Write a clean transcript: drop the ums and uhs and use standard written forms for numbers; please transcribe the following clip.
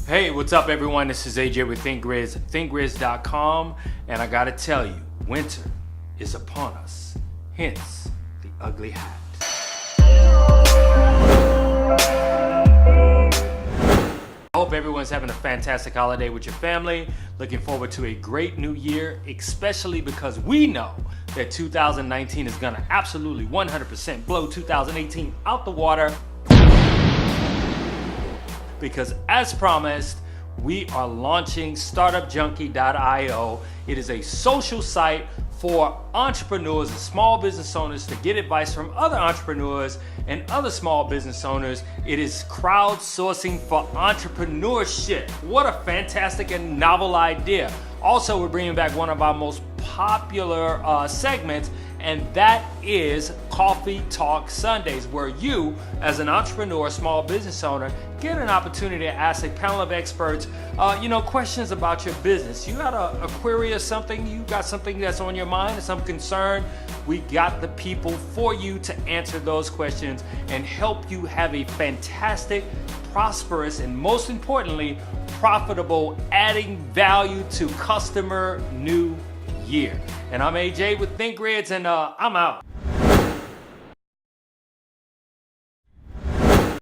Hey, what's up everyone? This is AJ with ThinkGrids, ThinkGrids.com, and I gotta tell you, winter is upon us, hence the ugly hat. I hope everyone's having a fantastic holiday with your family. Looking forward to a great new year, especially because we know that 2019 is gonna absolutely 100% blow 2018 out the water. Because as promised, we are launching StartupJunkie.io. It is a social site for entrepreneurs and small business owners to get advice from other entrepreneurs and other small business owners. It is crowdsourcing for entrepreneurship. What a fantastic and novel idea. Also, we're bringing back one of our most popular segments, and that is Coffee Talk Sundays, where you, as an entrepreneur, small business owner, get an opportunity to ask a panel of experts, questions about your business. You got a query or something, you got something that's on your mind, some concern, we got the people for you to answer those questions and help you have a fantastic, prosperous, and most importantly, profitable, adding value to customer new year. And I'm AJ with ThinkGrids, and I'm out.